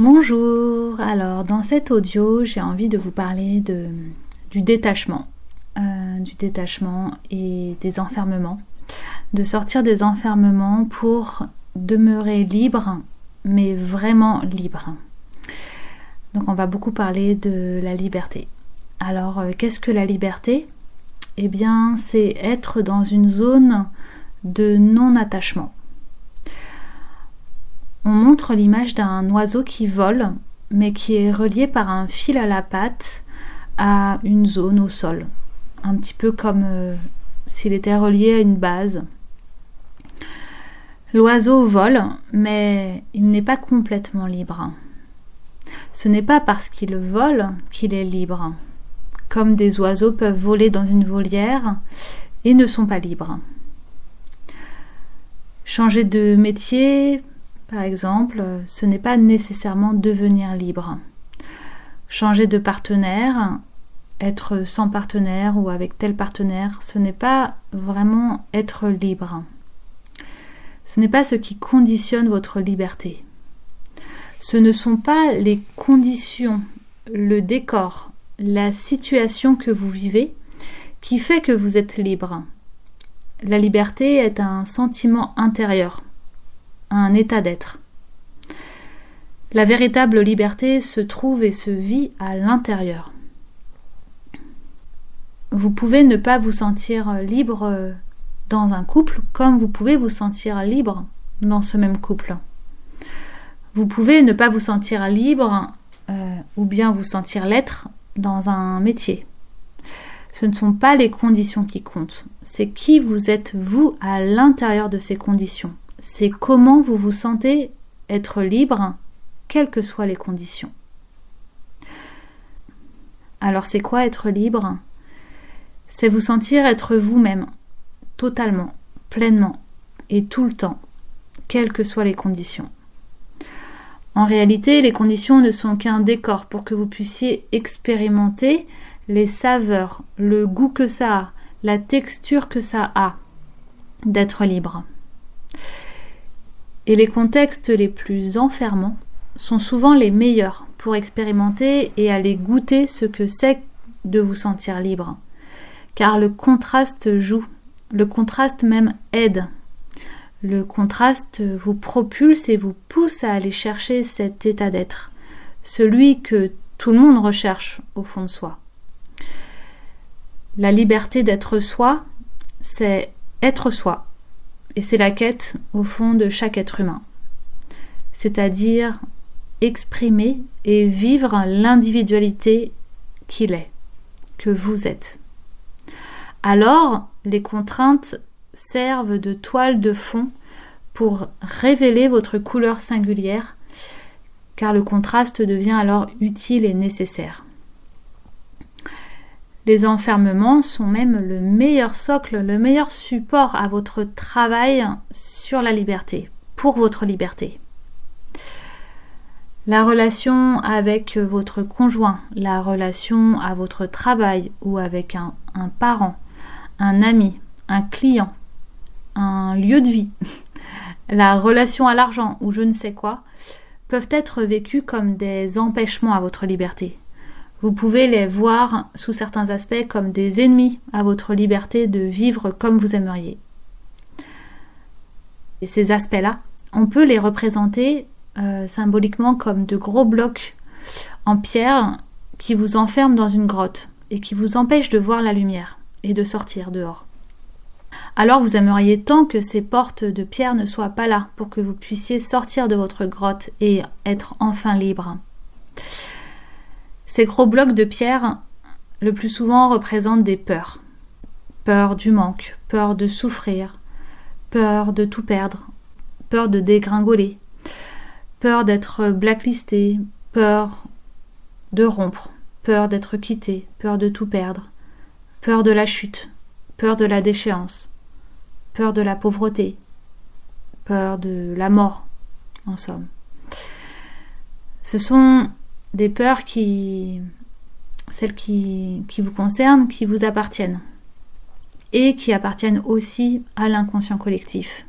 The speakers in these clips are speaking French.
Bonjour, alors dans cet audio j'ai envie de vous parler du détachement et des enfermements, de sortir des enfermements pour demeurer libre, mais vraiment libre. Donc on va beaucoup parler de la liberté. Alors qu'est-ce que la liberté ? Eh bien c'est être dans une zone de non-attachement. On montre l'image d'un oiseau qui vole, mais qui est relié par un fil à la patte à une zone au sol. Un petit peu comme s'il était relié à une base. L'oiseau vole, mais il n'est pas complètement libre. Ce n'est pas parce qu'il vole qu'il est libre. Comme des oiseaux peuvent voler dans une volière et ne sont pas libres. Changer de métier, par exemple, ce n'est pas nécessairement devenir libre. Changer de partenaire, être sans partenaire ou avec tel partenaire, ce n'est pas vraiment être libre. Ce n'est pas ce qui conditionne votre liberté. Ce ne sont pas les conditions, le décor, la situation que vous vivez qui fait que vous êtes libre. La liberté est un sentiment intérieur, un état d'être. La véritable liberté se trouve et se vit à l'intérieur. Vous pouvez ne pas vous sentir libre dans un couple comme vous pouvez vous sentir libre dans ce même couple. Vous pouvez ne pas vous sentir libre ou bien vous sentir l'être dans un métier. Ce ne sont pas les conditions qui comptent, c'est qui vous êtes vous à l'intérieur de ces conditions. C'est comment vous vous sentez être libre, quelles que soient les conditions. Alors c'est quoi être libre ? C'est vous sentir être vous-même, totalement, pleinement et tout le temps, quelles que soient les conditions. En réalité, les conditions ne sont qu'un décor pour que vous puissiez expérimenter les saveurs, le goût que ça a, la texture que ça a d'être libre. Et les contextes les plus enfermants sont souvent les meilleurs pour expérimenter et aller goûter ce que c'est de vous sentir libre. Car le contraste joue, le contraste même aide. Le contraste vous propulse et vous pousse à aller chercher cet état d'être, celui que tout le monde recherche au fond de soi. La liberté d'être soi, c'est être soi. Et c'est la quête, au fond, de chaque être humain. C'est-à-dire exprimer et vivre l'individualité qu'il est, que vous êtes. Alors, les contraintes servent de toile de fond pour révéler votre couleur singulière, car le contraste devient alors utile et nécessaire. Les enfermements sont même le meilleur socle, le meilleur support à votre travail sur la liberté, pour votre liberté. La relation avec votre conjoint, la relation à votre travail ou avec un parent, un ami, un client, un lieu de vie, la relation à l'argent ou je ne sais quoi, peuvent être vécues comme des empêchements à votre liberté. Vous pouvez les voir sous certains aspects comme des ennemis à votre liberté de vivre comme vous aimeriez. Et ces aspects-là, on peut les représenter symboliquement comme de gros blocs en pierre qui vous enferment dans une grotte et qui vous empêchent de voir la lumière et de sortir dehors. Alors vous aimeriez tant que ces portes de pierre ne soient pas là pour que vous puissiez sortir de votre grotte et être enfin libre. Ces gros blocs de pierre, le plus souvent, représentent des peurs. Peur du manque, peur de souffrir, peur de tout perdre, peur de dégringoler, peur d'être blacklisté, peur de rompre, peur d'être quitté, peur de tout perdre, peur de la chute, peur de la déchéance, peur de la pauvreté, peur de la mort, en somme. Ce sont des peurs celles qui vous concernent, qui vous appartiennent et qui appartiennent aussi à l'inconscient collectif.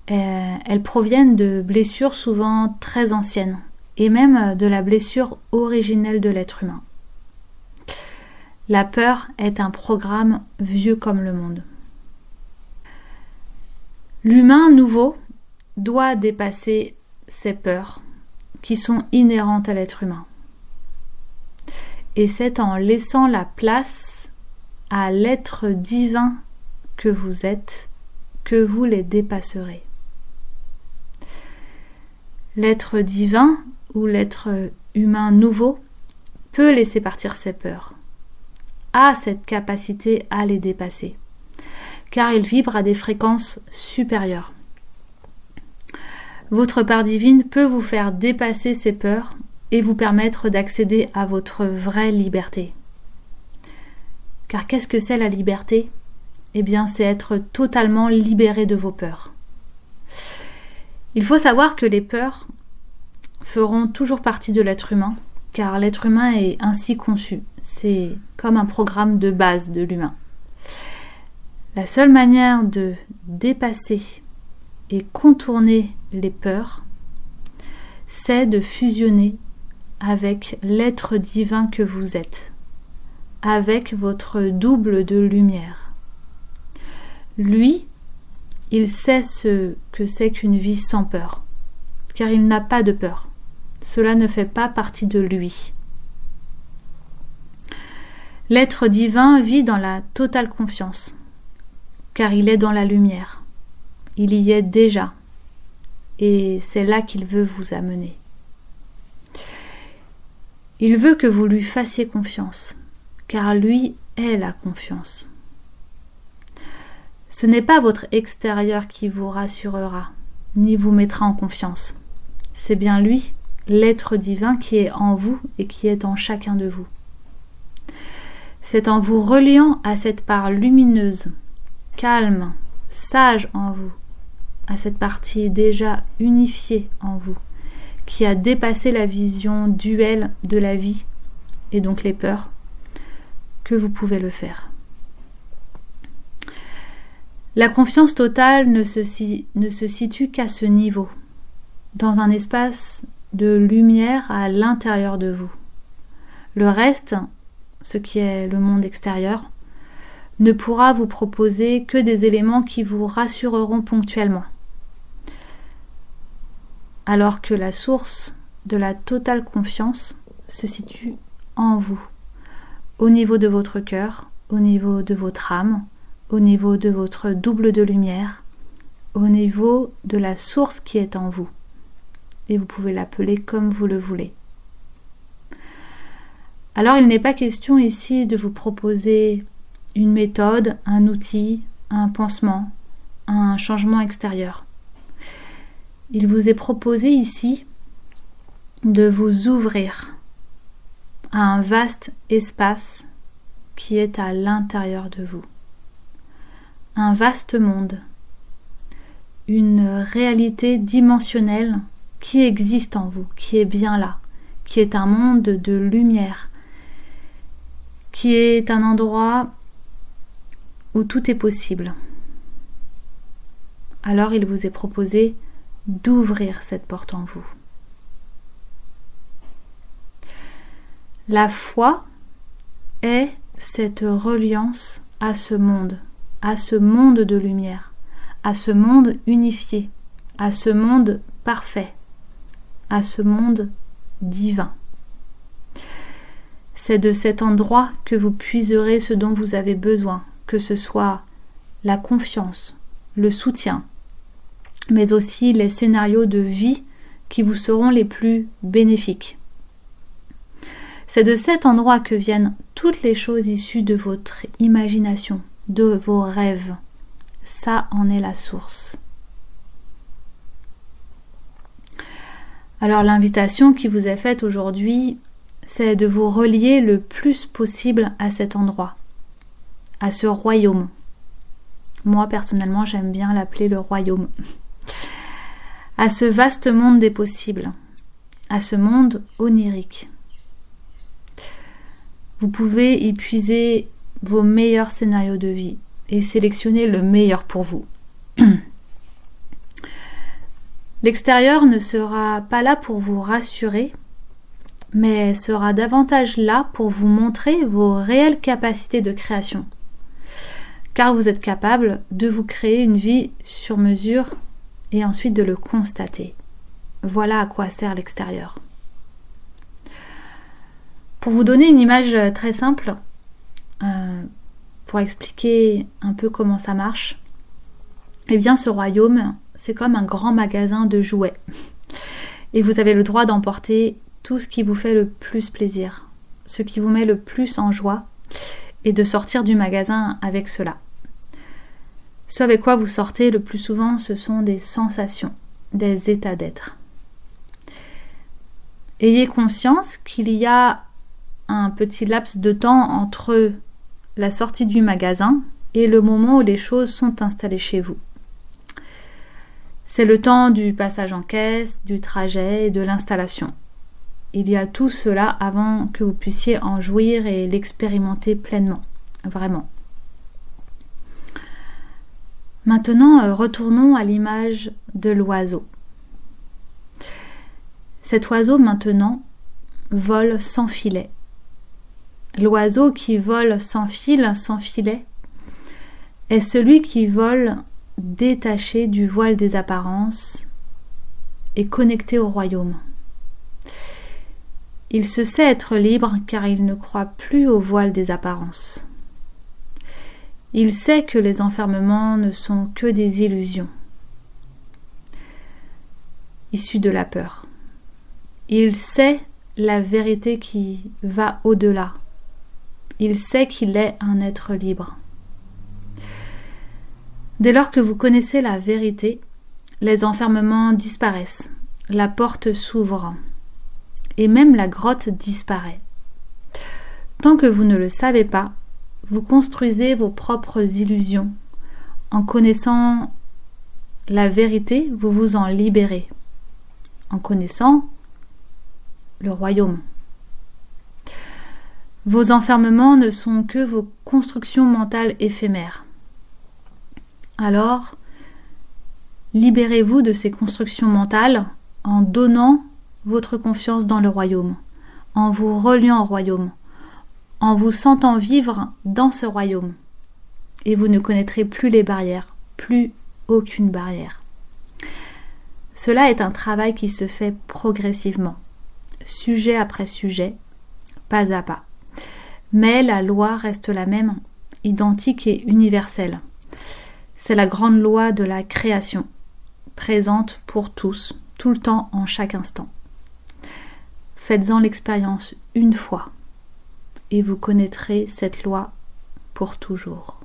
Elles proviennent de blessures souvent très anciennes, et même de la blessure originelle de l'être humain. La peur est un programme vieux comme le monde. L'humain nouveau doit dépasser ces peurs qui sont inhérentes à l'être humain. Et c'est en laissant la place à l'être divin que vous êtes que vous les dépasserez. L'être divin ou l'être humain nouveau peut laisser partir ses peurs, a cette capacité à les dépasser, car il vibre à des fréquences supérieures. Votre part divine peut vous faire dépasser ces peurs et vous permettre d'accéder à votre vraie liberté. Car qu'est-ce que c'est la liberté ? Eh bien, c'est être totalement libéré de vos peurs. Il faut savoir que les peurs feront toujours partie de l'être humain, car l'être humain est ainsi conçu. C'est comme un programme de base de l'humain. La seule manière de dépasser et contourner les peurs, c'est de fusionner avec l'être divin que vous êtes, avec votre double de lumière. Lui, il sait ce que c'est qu'une vie sans peur, car il n'a pas de peur. Cela ne fait pas partie de lui. L'être divin vit dans la totale confiance, car il est dans la lumière. Il y est déjà, et c'est là qu'il veut vous amener. Il veut que vous lui fassiez confiance, car lui est la confiance. Ce n'est pas votre extérieur qui vous rassurera, ni vous mettra en confiance. C'est bien lui, l'être divin qui est en vous et qui est en chacun de vous. C'est en vous reliant à cette part lumineuse, calme, sage en vous, à cette partie déjà unifiée en vous, qui a dépassé la vision duelle de la vie, et donc les peurs, que vous pouvez le faire. La confiance totale ne se situe qu'à ce niveau, dans un espace de lumière à l'intérieur de vous. Le reste, ce qui est le monde extérieur, ne pourra vous proposer que des éléments qui vous rassureront ponctuellement. Alors que la source de la totale confiance se situe en vous, au niveau de votre cœur, au niveau de votre âme, au niveau de votre double de lumière, au niveau de la source qui est en vous. Et vous pouvez l'appeler comme vous le voulez. Alors il n'est pas question ici de vous proposer une méthode, un outil, un pansement, un changement extérieur. Il vous est proposé ici de vous ouvrir à un vaste espace qui est à l'intérieur de vous. Un vaste monde, une réalité dimensionnelle qui existe en vous, qui est bien là, qui est un monde de lumière, qui est un endroit où tout est possible. Alors il vous est proposé d'ouvrir cette porte en vous. La foi est cette reliance à ce monde de lumière, à ce monde unifié, à ce monde parfait, à ce monde divin. C'est de cet endroit que vous puiserez ce dont vous avez besoin, que ce soit la confiance, le soutien, mais aussi les scénarios de vie qui vous seront les plus bénéfiques. C'est de cet endroit que viennent toutes les choses issues de votre imagination, de vos rêves. Ça en est la source. Alors l'invitation qui vous est faite aujourd'hui, c'est de vous relier le plus possible à cet endroit, à ce royaume. Moi personnellement, j'aime bien l'appeler le royaume. À ce vaste monde des possibles, à ce monde onirique. Vous pouvez y puiser vos meilleurs scénarios de vie et sélectionner le meilleur pour vous. L'extérieur ne sera pas là pour vous rassurer, mais sera davantage là pour vous montrer vos réelles capacités de création. Car vous êtes capable de vous créer une vie sur mesure et ensuite de le constater. Voilà à quoi sert l'extérieur. Pour vous donner une image très simple, pour expliquer un peu comment ça marche, eh bien ce royaume, c'est comme un grand magasin de jouets. Et vous avez le droit d'emporter tout ce qui vous fait le plus plaisir, ce qui vous met le plus en joie, et de sortir du magasin avec cela. Ce avec quoi vous sortez le plus souvent, ce sont des sensations, des états d'être. Ayez conscience qu'il y a un petit laps de temps entre la sortie du magasin et le moment où les choses sont installées chez vous. C'est le temps du passage en caisse, du trajet et de l'installation. Il y a tout cela avant que vous puissiez en jouir et l'expérimenter pleinement, vraiment. Maintenant, retournons à l'image de l'oiseau. Cet oiseau, maintenant, vole sans filet. L'oiseau qui vole sans fil, sans filet, est celui qui vole détaché du voile des apparences et connecté au royaume. Il se sait être libre car il ne croit plus au voile des apparences. Il sait que les enfermements ne sont que des illusions, issues de la peur. Il sait la vérité qui va au-delà. Il sait qu'il est un être libre. Dès lors que vous connaissez la vérité, les enfermements disparaissent, la porte s'ouvre, et même la grotte disparaît. Tant que vous ne le savez pas, vous construisez vos propres illusions. En connaissant la vérité, vous vous en libérez. En connaissant le royaume. Vos enfermements ne sont que vos constructions mentales éphémères. Alors, libérez-vous de ces constructions mentales en donnant votre confiance dans le royaume, en vous reliant au royaume, en vous sentant vivre dans ce royaume. Et vous ne connaîtrez plus les barrières, plus aucune barrière. Cela est un travail qui se fait progressivement, sujet après sujet, pas à pas. Mais la loi reste la même, identique et universelle. C'est la grande loi de la création, présente pour tous, tout le temps, en chaque instant. Faites-en l'expérience une fois et vous connaîtrez cette loi pour toujours.